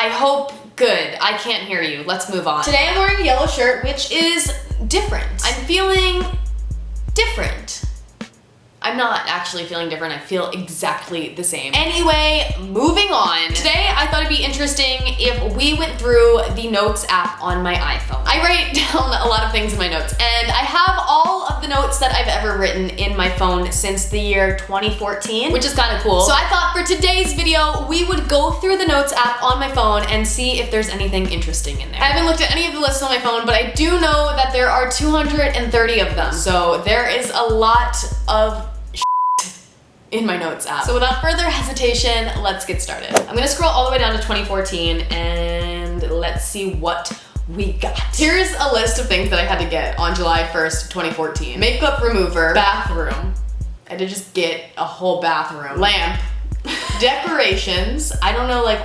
I hope good. I can't hear you. Let's move on. Today I'm wearing a yellow shirt, which is different. I'm feeling different. I'm not actually feeling different. I feel exactly the same. Anyway, moving on. Today, I thought it'd be interesting if we went through the Notes app on my iPhone. I write down a lot of things in my notes, and I have all of the notes that I've ever written in my phone since the year 2014, which is kind of cool. So I thought for today's video, we would go through the Notes app on my phone and see if there's anything interesting in there. I haven't looked at any of the lists on my phone, but I do know that there are 230 of them. So there is a lot of in my Notes app. So without further hesitation, let's get started. I'm gonna scroll all the way down to 2014 and let's see what we got. Here's a list of things that I had to get on July 1st, 2014. Makeup remover, bathroom. I did just get a whole bathroom. Lamp, decorations, I don't know like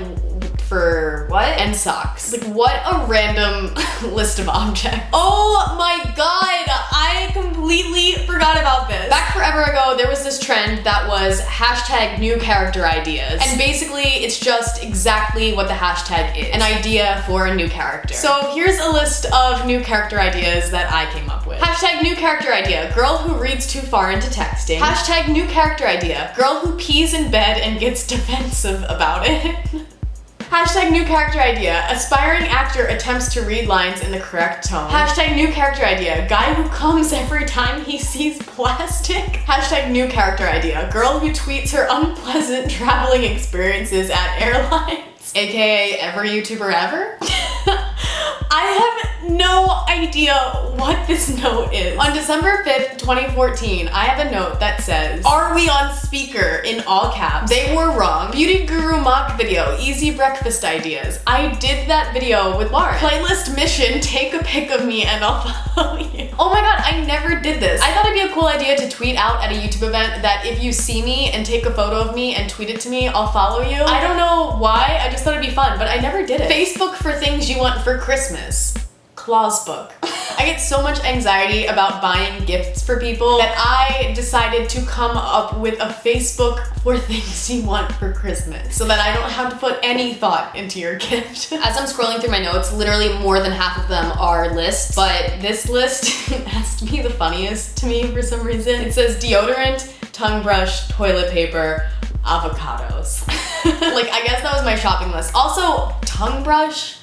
for what? And socks. Like what a random list of objects. Oh my god, I completely forgot about this. Back forever ago, there was this trend that was hashtag new character ideas. And basically, it's just exactly what the hashtag is. An idea for a new character. So here's a list of new character ideas that I came up with. Hashtag new character idea, girl who reads too far into texting. Hashtag new character idea, girl who pees in bed and gets defensive about it. Hashtag new character idea, aspiring actor attempts to read lines in the correct tone. Hashtag new character idea, guy who comes every time he sees plastic. Hashtag new character idea, girl who tweets her unpleasant traveling experiences at airlines. AKA every YouTuber ever? I have no idea what this note is. On December 5th, 2014, I have a note that says, "Are we on speaker?" in all caps. They were wrong. Beauty guru mock video, easy breakfast ideas. I did that video with Lauren. Playlist mission, take a pic of me and I'll follow you. Oh my god, I never did this. I thought it'd be a cool idea to tweet out at a YouTube event that if you see me and take a photo of me and tweet it to me, I'll follow you. I don't know why, I just thought it'd be fun, but I never did it. Facebook for things you want for Christmas. Claus book. I get so much anxiety about buying gifts for people that I decided to come up with a Facebook for things you want for Christmas so that I don't have to put any thought into your gift. As I'm scrolling through my notes, literally more than half of them are lists, but this list has to be the funniest to me for some reason. It says deodorant, tongue brush, toilet paper, avocados. Like, I guess that was my shopping list. Also, tongue brush.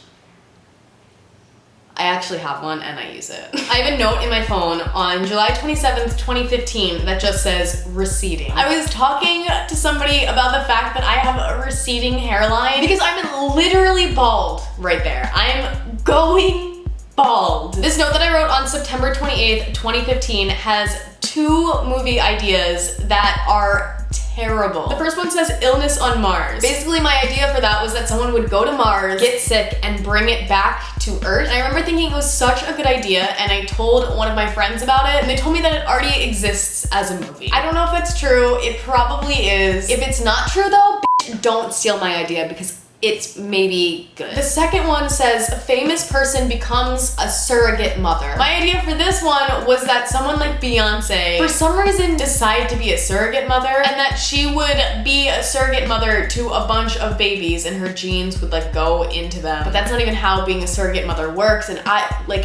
I actually have one and I use it. I have a note in my phone on July 27th, 2015 that just says receding. I was talking to somebody about the fact that I have a receding hairline because I'm literally bald right there. I'm going bald. This note that I wrote on September 28th, 2015 has 2 movie ideas that are terrible. The first one says illness on Mars. Basically, my idea for that was that someone would go to Mars, get sick, and bring it back to Earth. And I remember thinking it was such a good idea, and I told one of my friends about it, and they told me that it already exists as a movie. I don't know if that's true. It probably is. If it's not true though, don't steal my idea because it's maybe good. The second one says a famous person becomes a surrogate mother. My idea for this one was that someone like Beyonce, for some reason, decided to be a surrogate mother and that she would be a surrogate mother to a bunch of babies and her genes would like go into them. But that's not even how being a surrogate mother works, and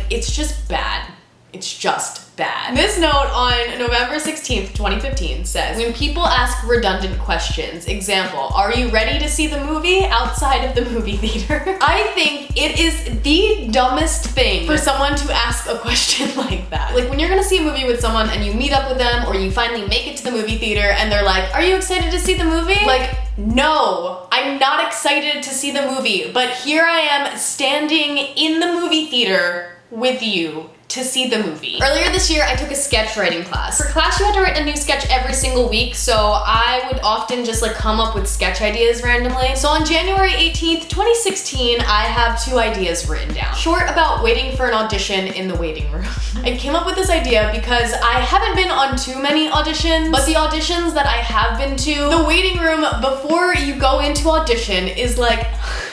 it's just bad. It's just bad. This note on November 16th, 2015 says, when people ask redundant questions, example, are you ready to see the movie outside of the movie theater? I think it is the dumbest thing for someone to ask a question like that. Like when you're gonna see a movie with someone and you meet up with them or you finally make it to the movie theater and they're like, are you excited to see the movie? Like, no, I'm not excited to see the movie, but here I am standing in the movie theater with you to see the movie. Earlier this year, I took a sketch writing class. For class, you had to write a new sketch every single week, so I would often just like come up with sketch ideas randomly. So on January 18th, 2016, I have 2 ideas written down. Short about waiting for an audition in the waiting room. I came up with this idea because I haven't been on too many auditions, but the auditions that I have been to, the waiting room before you go into audition is like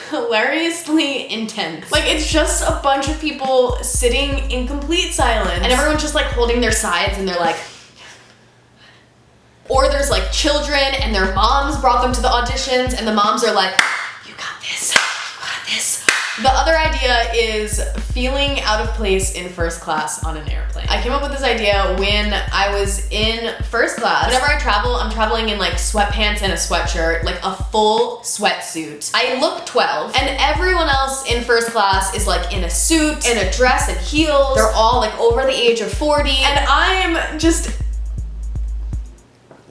hilariously intense. Like it's just a bunch of people sitting in complete silence and everyone's just like holding their sides and they're like, or there's like children and their moms brought them to the auditions and the moms are like, you got this, you got The other idea is feeling out of place in first class on an airplane. I came up with this idea when I was in first class. Whenever I travel, I'm traveling in like sweatpants and a sweatshirt, like a full sweatsuit. I look 12, and everyone else in first class is like in a suit, and a dress and heels. They're all like over the age of 40, and I'm just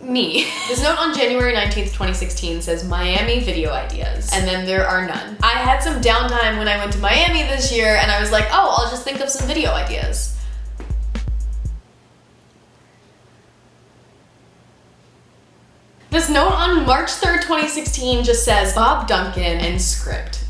me. This note on January 19th, 2016 says Miami video ideas, and then there are none. I had some downtime when I went to Miami this year, and I was like, oh, I'll just think of some video ideas. This note on March 3rd, 2016 just says Bob Duncan and script.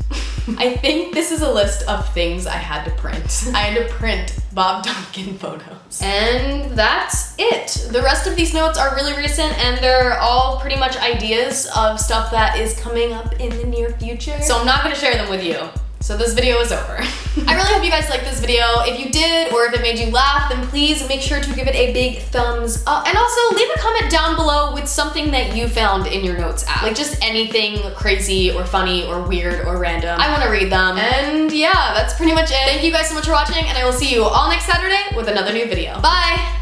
I think this is a list of things I had to print. I had to print Bob Duncan photos. And that's it. The rest of these notes are really recent, and they're all pretty much ideas of stuff that is coming up in the near future. So I'm not gonna share them with you. So this video is over. I really hope you guys liked this video. If you did, or if it made you laugh, then please make sure to give it a big thumbs up. And also leave a comment down below with something that you found in your notes app. Like just anything crazy or funny or weird or random. I wanna read them. And yeah, that's pretty much it. Thank you guys so much for watching, and I will see you all next Saturday with another new video. Bye!